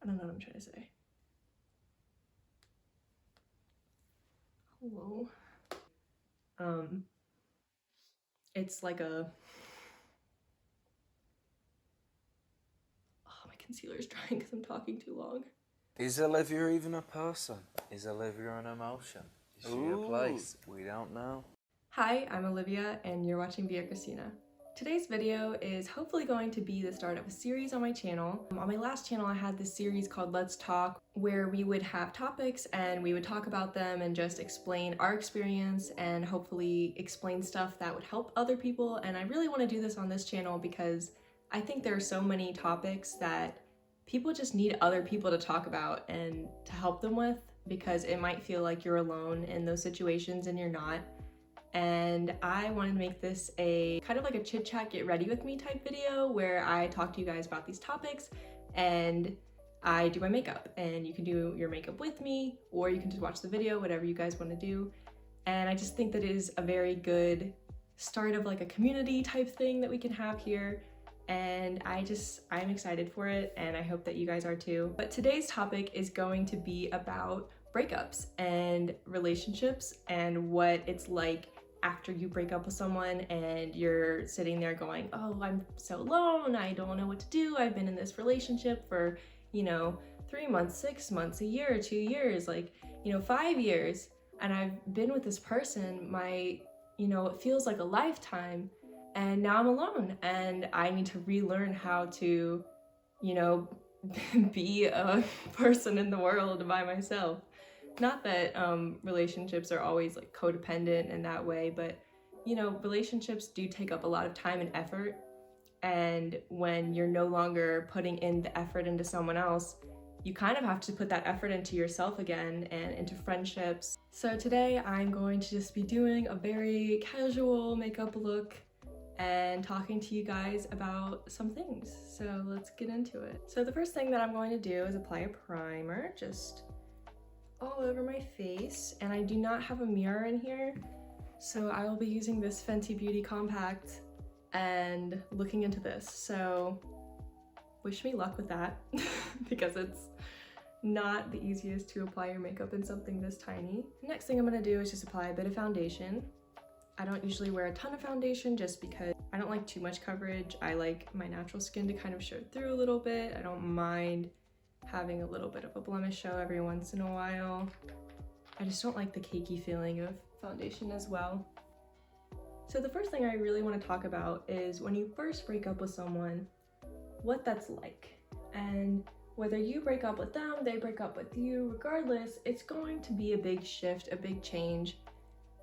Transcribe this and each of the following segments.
don't know what I'm trying to say. Hello. It's like a, oh, my concealer's drying because I'm talking too long. Is Olivia even a person? Is Olivia an emotion? Is she a place? We don't know. Hi, I'm Olivia and you're watching Via Christina. Today's video is hopefully going to be the start of a series on my channel. On my last channel I had this series called Let's Talk, where we would have topics and we would talk about them and just explain our experience and hopefully explain stuff that would help other people. And I really want to do this on this channel because I think there are so many topics that people just need other people to talk about and to help them with, because it might feel like you're alone in those situations and you're not. And I wanted to make this a kind of like a chit chat, get ready with me type video where I talk to you guys about these topics and I do my makeup, and you can do your makeup with me or you can just watch the video, whatever you guys want to do. And I just think that it is a very good start of like a community type thing that we can have here. And I'm excited for it and I hope that you guys are too. But today's topic is going to be about breakups and relationships and what it's like after you break up with someone and you're sitting there going, oh, I'm so alone, I don't know what to do, I've been in this relationship for, 3 months, 6 months, a year, 2 years, 5 years, and I've been with this person, it feels like a lifetime, and now I'm alone and I need to relearn how to, be a person in the world by myself. Not that relationships are always like codependent in that way, but relationships do take up a lot of time and effort, and when you're no longer putting in the effort into someone else, you kind of have to put that effort into yourself again and into friendships. So today I'm going to just be doing a very casual makeup look and talking to you guys about some things. So let's get into it. So the first thing that I'm going to do is apply a primer just all over my face, and I do not have a mirror in here, so I will be using this Fenty Beauty Compact and looking into this. So wish me luck with that because it's not the easiest to apply your makeup in something this tiny. The next thing I'm gonna do is just apply a bit of foundation. I don't usually wear a ton of foundation just because I don't like too much coverage. I like my natural skin to kind of show through a little bit. I don't mind having a little bit of a blemish show every once in a while. I just don't like the cakey feeling of foundation as well. So the first thing I really want to talk about is when you first break up with someone, what that's like. And whether you break up with them, they break up with you, regardless, it's going to be a big shift, a big change.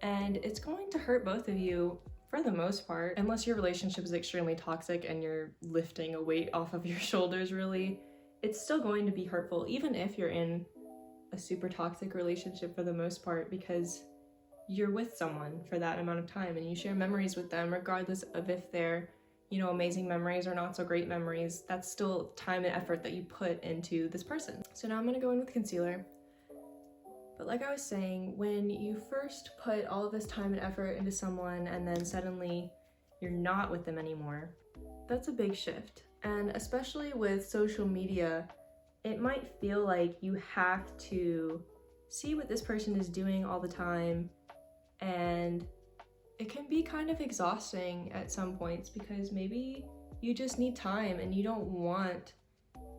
And it's going to hurt both of you for the most part, unless your relationship is extremely toxic and you're lifting a weight off of your shoulders really. It's still going to be hurtful, even if you're in a super toxic relationship for the most part, because you're with someone for that amount of time and you share memories with them, regardless of if they're, amazing memories or not so great memories. That's still time and effort that you put into this person. So now I'm gonna go in with concealer. But like I was saying, when you first put all of this time and effort into someone and then suddenly you're not with them anymore, that's a big shift. And especially with social media, it might feel like you have to see what this person is doing all the time, and it can be kind of exhausting at some points because maybe you just need time and you don't want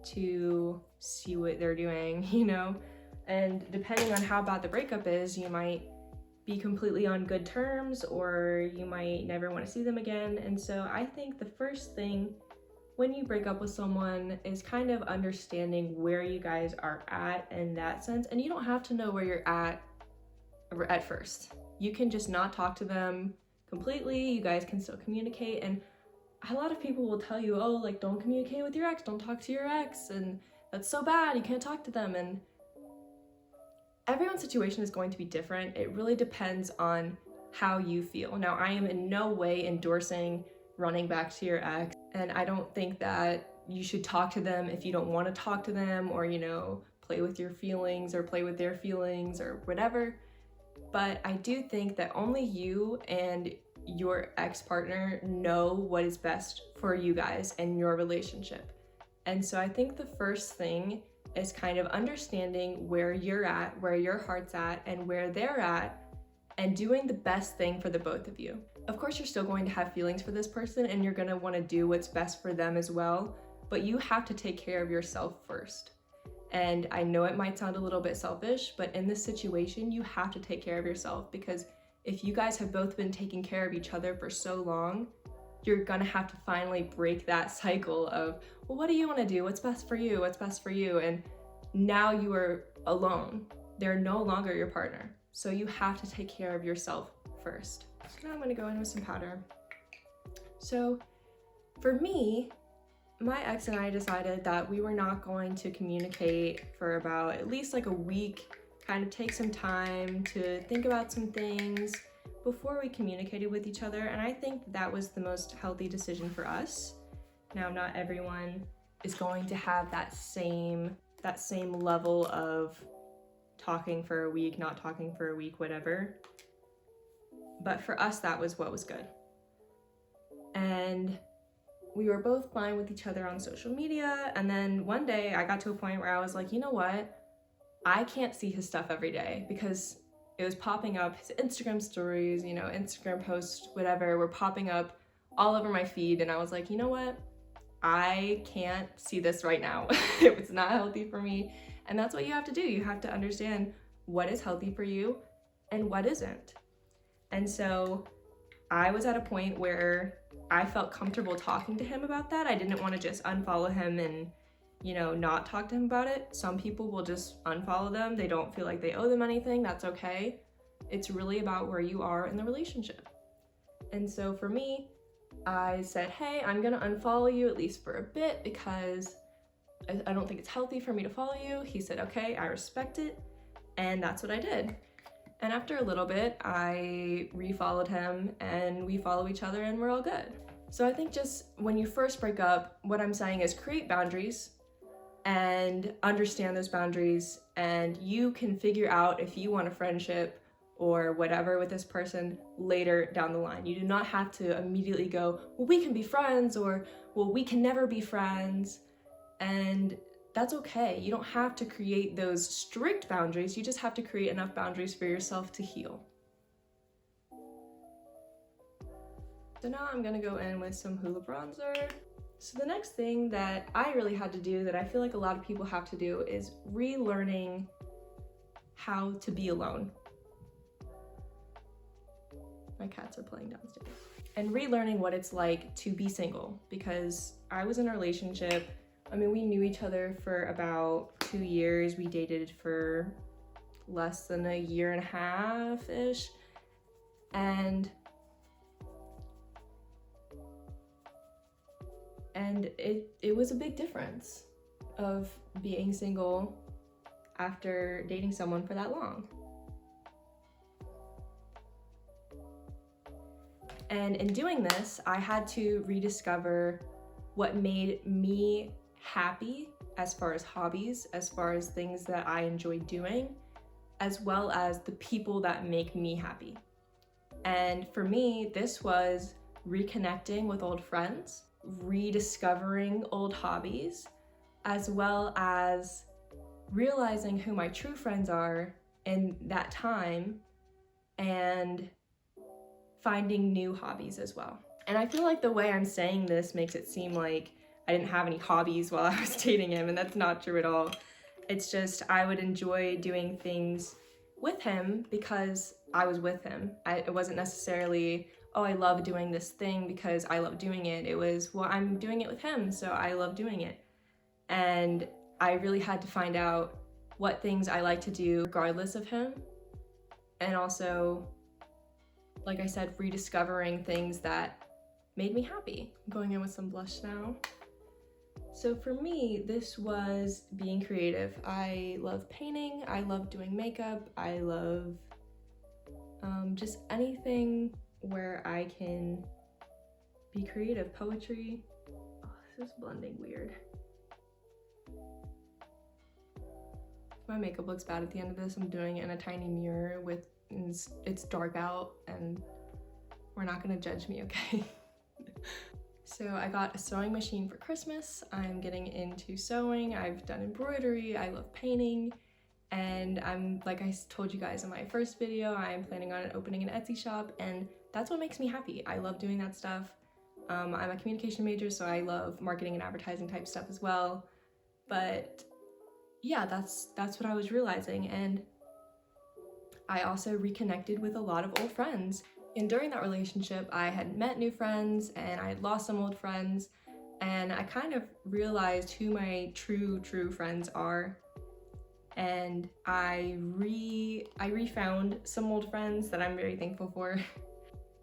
to see what they're doing, And depending on how bad the breakup is, you might be completely on good terms or you might never want to see them again. And so I think the first thing when you break up with someone is kind of understanding where you guys are at in that sense. And you don't have to know where you're at first. You can just not talk to them completely. You guys can still communicate. And a lot of people will tell you, oh, don't communicate with your ex, don't talk to your ex, and that's so bad, you can't talk to them. And everyone's situation is going to be different. It really depends on how you feel. Now, I am in no way endorsing running back to your ex, and I don't think that you should talk to them if you don't want to talk to them, or play with your feelings or play with their feelings or whatever. But I do think that only you and your ex-partner know what is best for you guys and your relationship. And so I think the first thing is kind of understanding where you're at, where your heart's at, and where they're at, and doing the best thing for the both of you. Of course, you're still going to have feelings for this person and you're gonna wanna do what's best for them as well, but you have to take care of yourself first. And I know it might sound a little bit selfish, but in this situation, you have to take care of yourself, because if you guys have both been taking care of each other for so long, you're gonna have to finally break that cycle of, well, what do you wanna do? What's best for you? What's best for you? And now you are alone. They're no longer your partner. So you have to take care of yourself first. So now I'm gonna go in with some powder. So for me, my ex and I decided that we were not going to communicate for about at least like a week, kind of take some time to think about some things before we communicated with each other. And I think that was the most healthy decision for us. Now, not everyone is going to have that same level of talking for a week, not talking for a week, whatever. But for us, that was what was good. And we were both fine with each other on social media. And then one day I got to a point where I was like, you know what? I can't see his stuff every day, because it was popping up, his Instagram stories, you know, Instagram posts, whatever, were popping up all over my feed. And I was like, you know what? I can't see this right now. It was not healthy for me. And that's what you have to do. You have to understand what is healthy for you and what isn't. And so I was at a point where I felt comfortable talking to him about that. I didn't want to just unfollow him and, you know, not talk to him about it. Some people will just unfollow them. They don't feel like they owe them anything. That's okay. It's really about where you are in the relationship. And so for me, I said, hey, I'm gonna unfollow you at least for a bit, because I don't think it's healthy for me to follow you. He said, okay, I respect it. And that's what I did. And after a little bit, I refollowed him and we follow each other and we're all good. So I think just when you first break up, what I'm saying is create boundaries and understand those boundaries, and you can figure out if you want a friendship or whatever with this person later down the line. You do not have to immediately go, well, we can be friends, or, well, we can never be friends. And that's okay. You don't have to create those strict boundaries. You just have to create enough boundaries for yourself to heal. So now I'm gonna go in with some Hoola bronzer. So the next thing that I really had to do, that I feel like a lot of people have to do, is relearning how to be alone. My cats are playing downstairs. And relearning what it's like to be single, because I was in a relationship. I mean, we knew each other for about 2 years. We dated for less than a year and a half-ish. And it was a big difference of being single after dating someone for that long. And in doing this, I had to rediscover what made me happy as far as hobbies, as far as things that I enjoy doing, as well as the people that make me happy. And for me, this was reconnecting with old friends, rediscovering old hobbies, as well as realizing who my true friends are in that time, and finding new hobbies as well. And I feel like the way I'm saying this makes it seem like I didn't have any hobbies while I was dating him, and that's not true at all. It's just I would enjoy doing things with him because I was with him. It wasn't necessarily, oh, I love doing this thing because I love doing it. It was, well, I'm doing it with him, so I love doing it. And I really had to find out what things I like to do regardless of him. And also, like I said, rediscovering things that made me happy. I'm going in with some blush now. So for me, this was being creative. I love painting, I love doing makeup, I love just anything where I can be creative. Poetry. Oh, this is blending weird. My makeup looks bad at the end of this. I'm doing it in a tiny mirror with, it's dark out and we're not gonna judge me, okay? So I got a sewing machine for Christmas. I'm getting into sewing. I've done embroidery. I love painting. And I'm, like I told you guys in my first video, I'm planning on opening an Etsy shop, and that's what makes me happy. I love doing that stuff. I'm a communication major, so I love marketing and advertising type stuff as well. But yeah, that's what I was realizing. And I also reconnected with a lot of old friends. And during that relationship, I had met new friends and I had lost some old friends, and I kind of realized who my true friends are. And I refound some old friends that I'm very thankful for.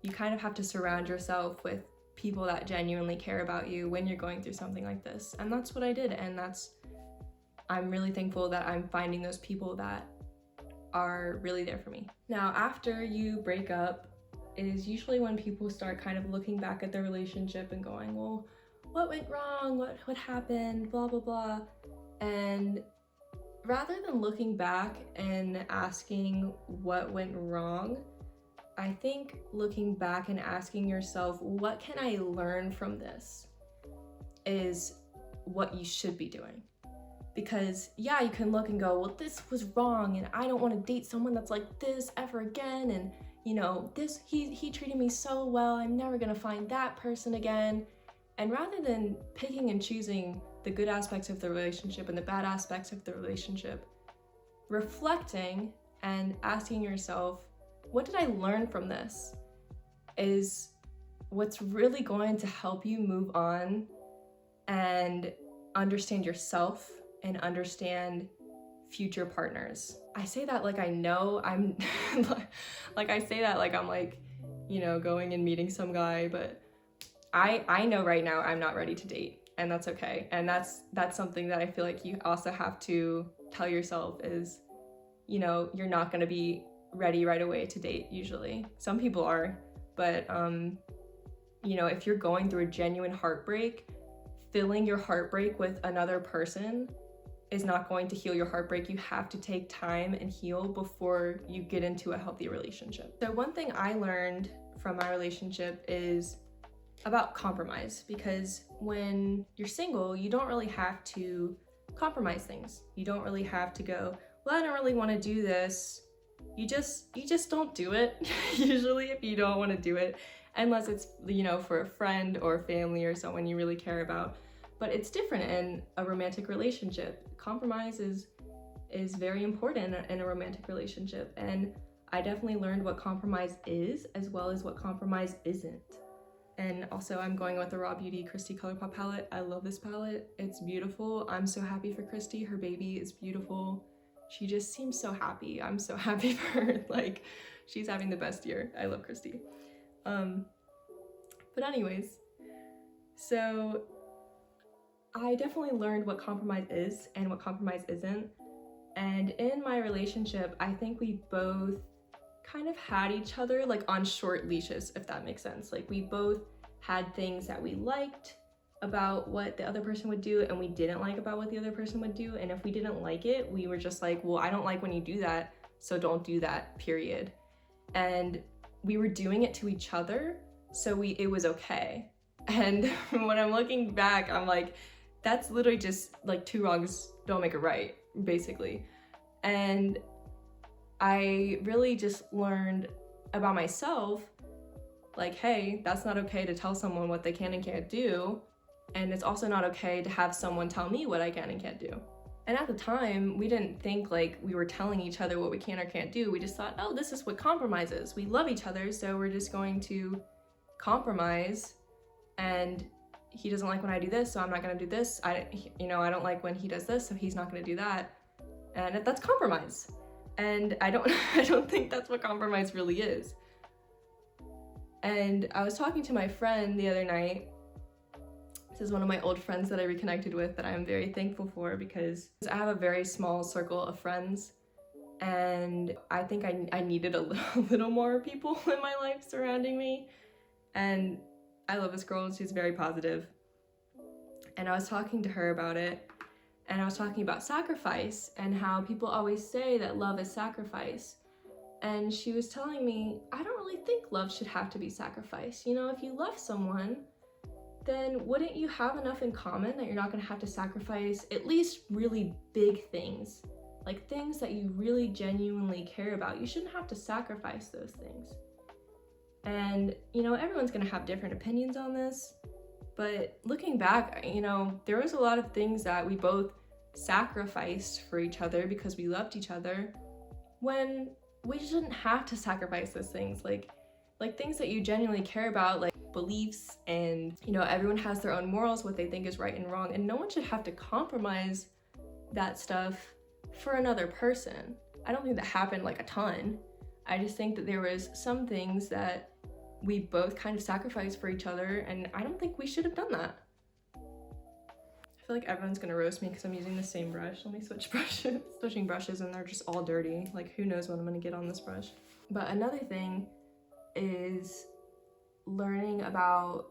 You kind of have to surround yourself with people that genuinely care about you when you're going through something like this. And that's what I did, and I'm really thankful that I'm finding those people that are really there for me. Now, after you break up is usually when people start kind of looking back at their relationship and going, well, what went wrong? What happened? Blah, blah, blah. And rather than looking back and asking what went wrong, I think looking back and asking yourself, what can I learn from this, is what you should be doing. Because yeah, you can look and go, well, this was wrong and I don't want to date someone that's like this ever again, and you know, he treated me so well, I'm never gonna find that person again. And rather than picking and choosing the good aspects of the relationship and the bad aspects of the relationship, reflecting and asking yourself, what did I learn from this, is what's really going to help you move on and understand yourself and understand future partners. I say that like I know I'm like I say that like I'm like, you know, going and meeting some guy, but I know right now I'm not ready to date, and that's okay. And that's something that I feel like you also have to tell yourself is, you know, you're not going to be ready right away to date usually. Some people are, but you know, if you're going through a genuine heartbreak, filling your heartbreak with another person is not going to heal your heartbreak. You have to take time and heal before you get into a healthy relationship. So one thing I learned from my relationship is about compromise, because when you're single, you don't really have to compromise things. You don't really have to go, well, I don't really want to do this. You just don't do it usually if you don't want to do it, unless it's, you know, for a friend or family or someone you really care about. But it's different in a romantic relationship. Compromise is very important in a romantic relationship, and I definitely learned what compromise is as well as what compromise isn't. And also I'm going with the rawbeautykristi Colourpop palette. I love this palette. It's beautiful. I'm so happy for Kristi. Her baby is beautiful. She just seems so happy. I'm so happy for her. Like, she's having the best year. I love Kristi. But anyways, so I definitely learned what compromise is and what compromise isn't. And in my relationship, I think we both kind of had each other like on short leashes, if that makes sense. Like, we both had things that we liked about what the other person would do and we didn't like about what the other person would do. And if we didn't like it, we were just like, well, I don't like when you do that, so don't do that, period. And we were doing it to each other, so it was okay. And when I'm looking back, I'm like, that's literally just like two wrongs don't make a right, basically. And I really just learned about myself, like, hey, that's not okay to tell someone what they can and can't do. And it's also not okay to have someone tell me what I can and can't do. And at the time, we didn't think like we were telling each other what we can or can't do. We just thought, oh, this is what compromise is. We love each other, so we're just going to compromise. And he doesn't like when I do this, so I'm not gonna do this. I don't like when he does this, so he's not gonna do that. And that's compromise. And I don't think that's what compromise really is. And I was talking to my friend the other night. This is one of my old friends that I reconnected with that I'm very thankful for, because I have a very small circle of friends, and I think I needed a little more people in my life surrounding me. And I love this girl, she's very positive. And I was talking to her about it, and I was talking about sacrifice and how people always say that love is sacrifice. And she was telling me, I don't really think love should have to be sacrifice. You know, if you love someone, then wouldn't you have enough in common that you're not gonna have to sacrifice at least really big things? Like things that you really genuinely care about. You shouldn't have to sacrifice those things. And, you know, everyone's gonna have different opinions on this, but looking back, you know, there was a lot of things that we both sacrificed for each other because we loved each other, when we shouldn't have to sacrifice those things. Like things that you genuinely care about, like beliefs, and, you know, everyone has their own morals, what they think is right and wrong, and no one should have to compromise that stuff for another person. I don't think that happened like a ton. I just think that there was some things that we both kind of sacrificed for each other, and I don't think we should have done that. I feel like everyone's gonna roast me because I'm using the same brush. Let me switch brushes. Switching brushes and they're just all dirty. Like, who knows what I'm gonna get on this brush. But another thing is learning about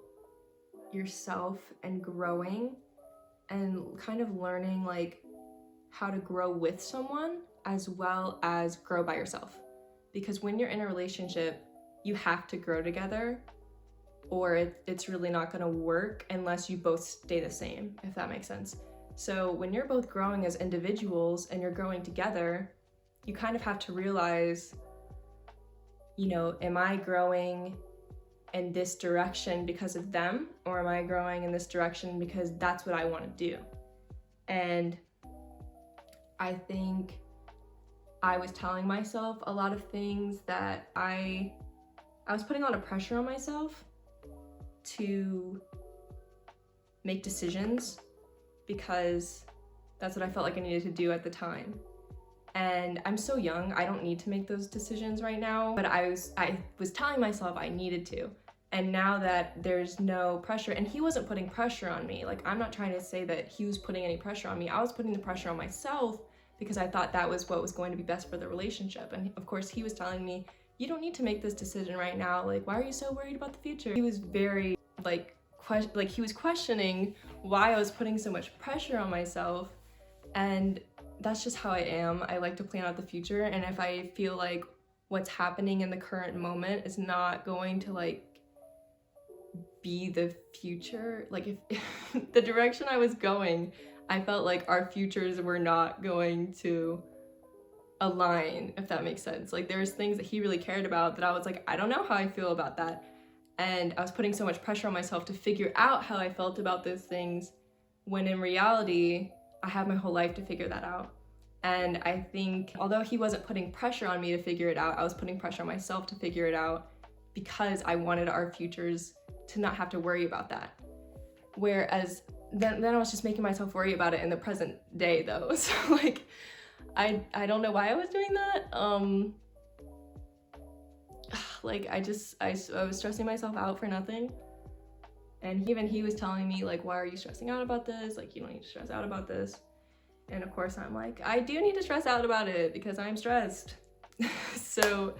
yourself and growing, and kind of learning like how to grow with someone as well as grow by yourself. Because when you're in a relationship, you have to grow together, or it's really not gonna work unless you both stay the same, if that makes sense. So when you're both growing as individuals and you're growing together, you kind of have to realize, you know, am I growing in this direction because of them, or am I growing in this direction because that's what I want to do? And I think I was telling myself a lot of things that I was putting a lot of pressure on myself to make decisions, because that's what I felt like I needed to do at the time. And I'm so young, I don't need to make those decisions right now, but I was telling myself I needed to. And now that there's no pressure, and he wasn't putting pressure on me, like, I'm not trying to say that he was putting any pressure on me, I was putting the pressure on myself because I thought that was what was going to be best for the relationship. And of course he was telling me, you don't need to make this decision right now, like, why are you so worried about the future? He was very he was questioning why I was putting so much pressure on myself, and that's just how I am. I like to plan out the future, and if I feel like what's happening in the current moment is not going to like be the future, like if the direction I was going, I felt like our futures were not going to align, if that makes sense. Like, there's things that he really cared about that I was like, I don't know how I feel about that. And I was putting so much pressure on myself to figure out how I felt about those things, when in reality, I have my whole life to figure that out. And I think, although he wasn't putting pressure on me to figure it out, I was putting pressure on myself to figure it out, because I wanted our futures to not have to worry about that. Whereas then I was just making myself worry about it in the present day though. So like, I don't know why I was doing that. Like I was stressing myself out for nothing. And even he was telling me like, why are you stressing out about this? Like, you don't need to stress out about this. And of course I'm like, I do need to stress out about it because I'm stressed. So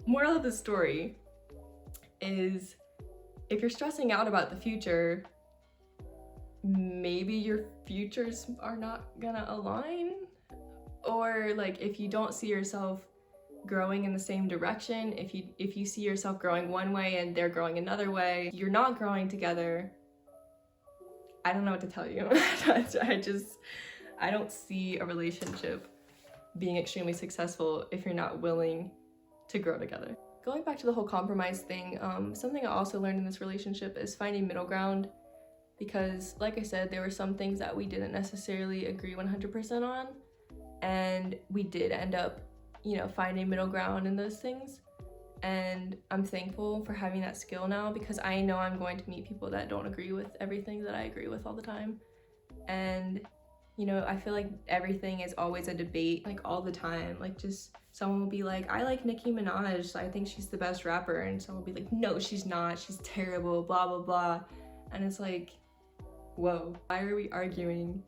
moral of the story is, if you're stressing out about the future, maybe your futures are not gonna align. Or like, if you don't see yourself growing in the same direction, if you see yourself growing one way and they're growing another way, you're not growing together. I don't know what to tell you. I don't see a relationship being extremely successful if you're not willing to grow together. Going back to the whole compromise thing, something I also learned in this relationship is finding middle ground, because like I said, there were some things that we didn't necessarily agree 100% on, and we did end up, you know, finding middle ground in those things. And I'm thankful for having that skill now, because I know I'm going to meet people that don't agree with everything that I agree with all the time. And you know, I feel like everything is always a debate, like all the time. Like, just someone will be like, I like Nicki Minaj, I think she's the best rapper. And someone will be like, no, she's not, she's terrible, blah, blah, blah. And it's like, whoa, why are we arguing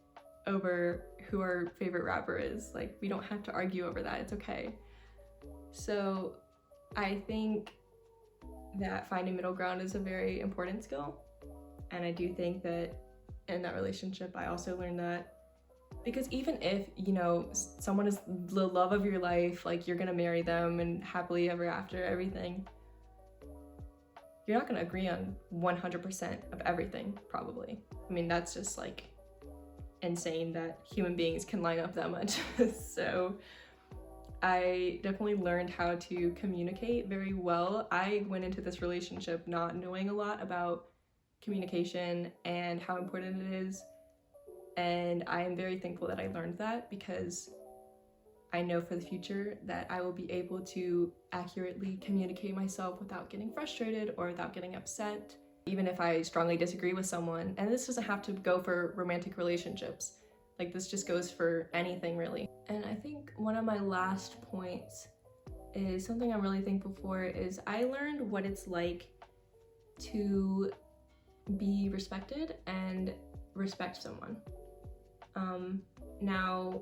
over who our favorite rapper is? Like, we don't have to argue over that, it's okay. So I think that finding middle ground is a very important skill. And I do think that in that relationship, I also learned that. Because even if, you know, someone is the love of your life, like you're gonna marry them and happily ever after, everything, you're not gonna agree on 100% of everything, probably. I mean, that's just like insane that human beings can line up that much. So I definitely learned how to communicate very well. I went into this relationship not knowing a lot about communication and how important it is. And I am very thankful that I learned that, because I know for the future that I will be able to accurately communicate myself without getting frustrated or without getting upset, even if I strongly disagree with someone. And this doesn't have to go for romantic relationships. Like, this just goes for anything, really. And I think one of my last points is something I'm really thankful for is I learned what it's like to be respected and respect someone. Now,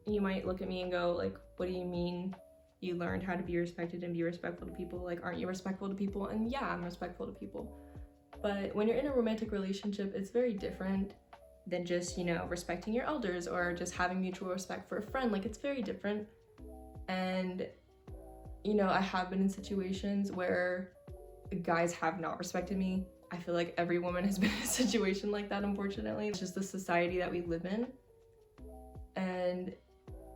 you might look at me and go, like, what do you mean you learned how to be respected and be respectful to people? Like, aren't you respectful to people? And yeah, I'm respectful to people. But when you're in a romantic relationship, it's very different than just, you know, respecting your elders or just having mutual respect for a friend. Like, it's very different. And, you know, I have been in situations where guys have not respected me. I feel like every woman has been in a situation like that, unfortunately. It's just the society that we live in. And,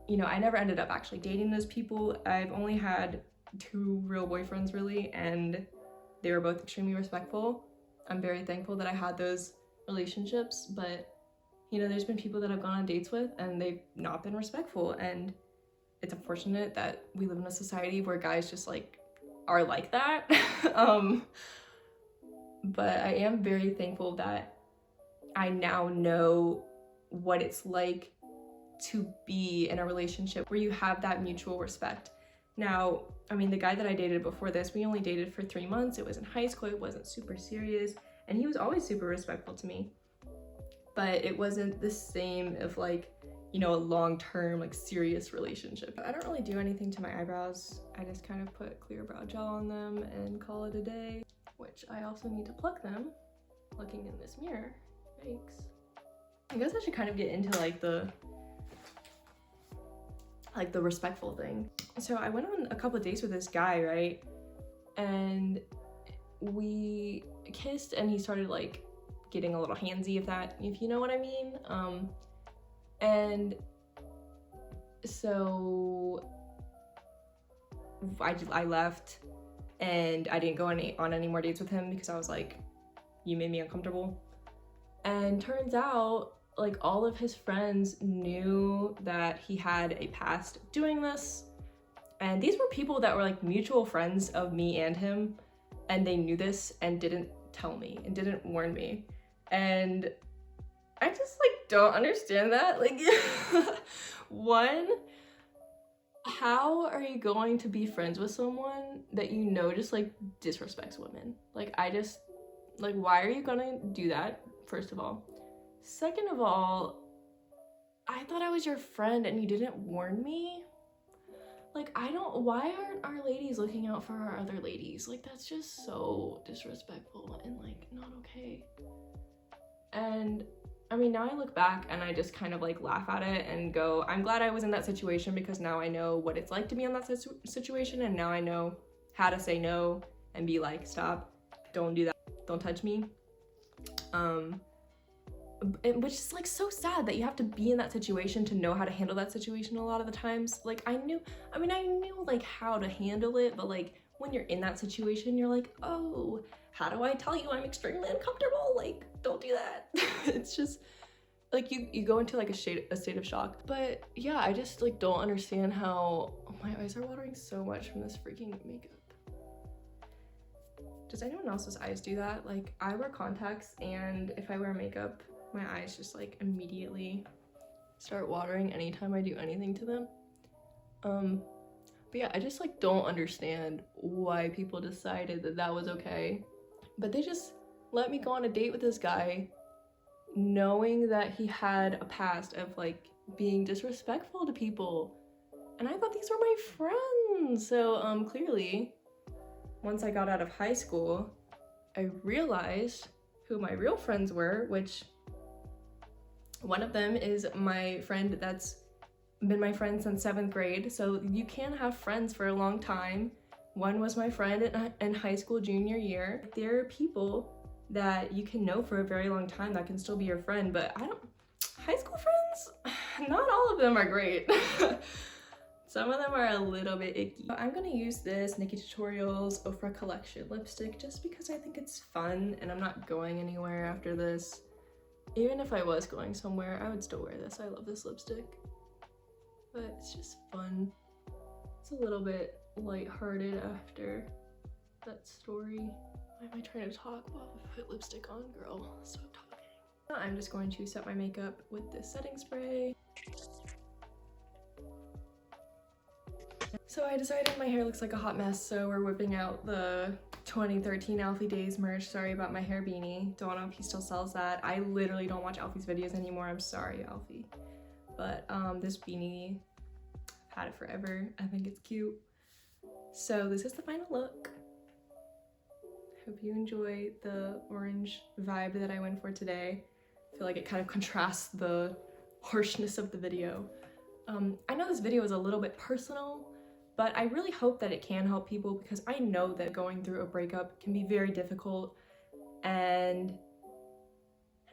you know, I never ended up actually dating those people. I've only had 2 real boyfriends, really, and they were both extremely respectful. I'm very thankful that I had those relationships, but, you know, there's been people that I've gone on dates with and they've not been respectful, and it's unfortunate that we live in a society where guys just, like, are like that. But I am very thankful that I now know what it's like to be in a relationship where you have that mutual respect. Now, I mean, the guy that I dated before this, we only dated for 3 months. It was in high school, it wasn't super serious, and he was always super respectful to me. But it wasn't the same of, like, you know, a long-term, like, serious relationship. I don't really do anything to my eyebrows. I just kind of put clear brow gel on them and call it a day, which I also need to pluck them, looking in this mirror. Yikes. I guess I should kind of get into, like, the respectful thing. So I went on a couple of dates with this guy, right? And we kissed and he started, like, getting a little handsy, if you know what I mean. And so I left and I didn't go on any more dates with him because I was like, you made me uncomfortable. And turns out, like, all of his friends knew that he had a past doing this. And these were people that were, like, mutual friends of me and him, and they knew this and didn't tell me and didn't warn me. And I just, like, don't understand that. Like, one, how are you going to be friends with someone that you know just, like, disrespects women? Like, like, why are you gonna do that, first of all? Second of all, I thought I was your friend and you didn't warn me? Like, why aren't our ladies looking out for our other ladies? Like, that's just so disrespectful and, like, not okay. And I mean, now I look back and I just kind of, like, laugh at it and go, I'm glad I was in that situation, because now I know what it's like to be in that situation, and now I know how to say no and be like, stop, don't do that, don't touch me. Which is, like, so sad that you have to be in that situation to know how to handle that situation a lot of the times. Like, I knew like how to handle it, but, like, when you're in that situation, you're like, oh, how do I tell you I'm extremely uncomfortable? Like, don't do that. It's just like you go into, like, a state of shock. But yeah, I just, like, don't understand how my eyes are watering so much from this freaking makeup. Does anyone else's eyes do that? Like, I wear contacts, and if I wear makeup, my eyes just, like, immediately start watering anytime I do anything to them. But yeah, I just, like, don't understand why people decided that that was okay. But they just let me go on a date with this guy knowing that he had a past of, like, being disrespectful to people. And I thought these were my friends. So clearly, once I got out of high school, I realized who my real friends were, which one of them is my friend that's been my friend since 7th grade. So you can have friends for a long time One was my friend in high school junior year. There are people that you can know for a very long time that can still be your friend, but high school friends, not all of them are great. Some of them are a little bit icky. I'm gonna use this nikkietutorials Ofra collection lipstick just because I think it's fun and I'm not going anywhere after this. Even if I was going somewhere, I would still wear this. I love this lipstick. But it's just fun. It's a little bit lighthearted after that story. Why am I trying to talk while I put lipstick on, girl? Stop talking. I'm just going to set my makeup with this setting spray. So I decided my hair looks like a hot mess, so we're whipping out the 2013 Alfie Days merch. Sorry about my hair beanie. Don't know if he still sells that. I literally don't watch Alfie's videos anymore. I'm sorry, Alfie. But this beanie, I've had it forever. I think it's cute. So this is the final look. Hope you enjoy the orange vibe that I went for today. I feel like it kind of contrasts the harshness of the video. I know this video is a little bit personal, but I really hope that it can help people because I know that going through a breakup can be very difficult, and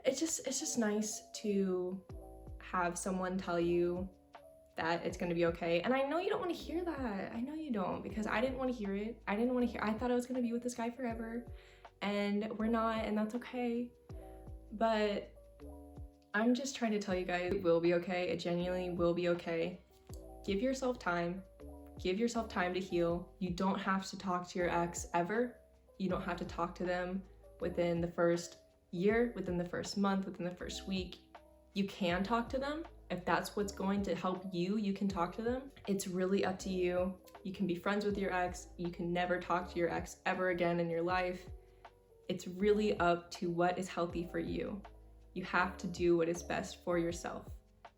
it's just nice to have someone tell you that it's gonna be okay. And I know you don't want to hear that. I know you don't, because I didn't want to hear it. I thought I was gonna be with this guy forever, and we're not, and that's okay. But I'm just trying to tell you guys, it will be okay. It genuinely will be okay. Give yourself time. Give yourself time to heal. You don't have to talk to your ex ever. You don't have to talk to them within the first year, within the first month, within the first week. You can talk to them. If that's what's going to help you, you can talk to them. It's really up to you. You can be friends with your ex. You can never talk to your ex ever again in your life. It's really up to what is healthy for you. You have to do what is best for yourself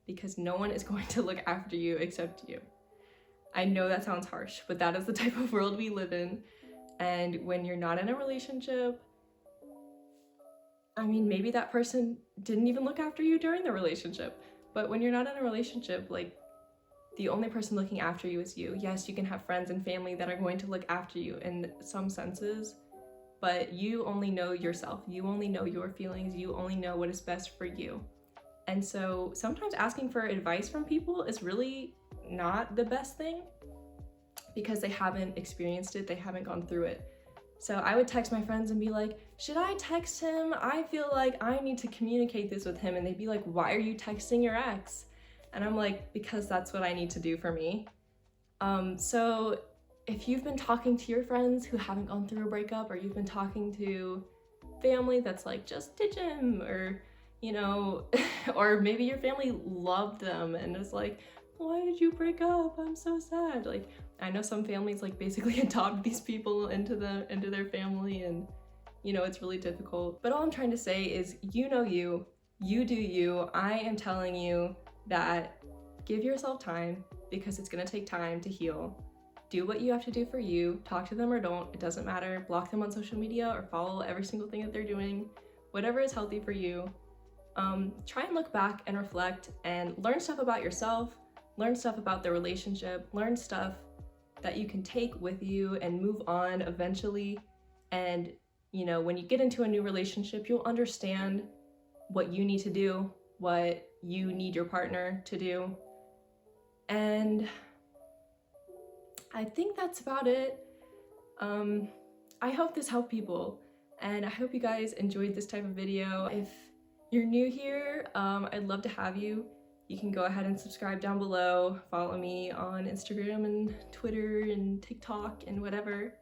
because no one is going to look after you except you. I know that sounds harsh, but that is the type of world we live in. And when you're not in a relationship, I mean, maybe that person didn't even look after you during the relationship. But when you're not in a relationship, like, the only person looking after you is you. Yes, you can have friends and family that are going to look after you in some senses, but you only know yourself. You only know your feelings. You only know what is best for you. And so sometimes asking for advice from people is really not the best thing because they haven't experienced it. They haven't gone through it. So I would text my friends and be like, should I text him? I feel like I need to communicate this with him. And they'd be like, why are you texting your ex? And I'm like, because that's what I need to do for me. So if you've been talking to your friends who haven't gone through a breakup, or you've been talking to family that's like, just ditch him, or, you know, or maybe your family loved them and is like, why did you break up? I'm so sad. Like, I know some families like basically adopt these people into their family, and you know, it's really difficult. But all I'm trying to say is, you know, you do you. I am telling you that give yourself time because it's gonna take time to heal. Do what you have to do for you. Talk to them or don't, it doesn't matter. Block them on social media or follow every single thing that they're doing. Whatever is healthy for you. Try and look back and reflect and learn stuff about yourself, learn stuff about the relationship, learn stuff that you can take with you and move on eventually. And, you know, when you get into a new relationship, you'll understand what you need to do, what you need your partner to do. And I think that's about it. I hope this helped people, and I hope you guys enjoyed this type of video. If you're new here, I'd love to have you. You can go ahead and subscribe down below. Follow me on Instagram and Twitter and TikTok and whatever.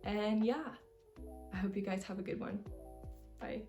And yeah, I hope you guys have a good one. Bye.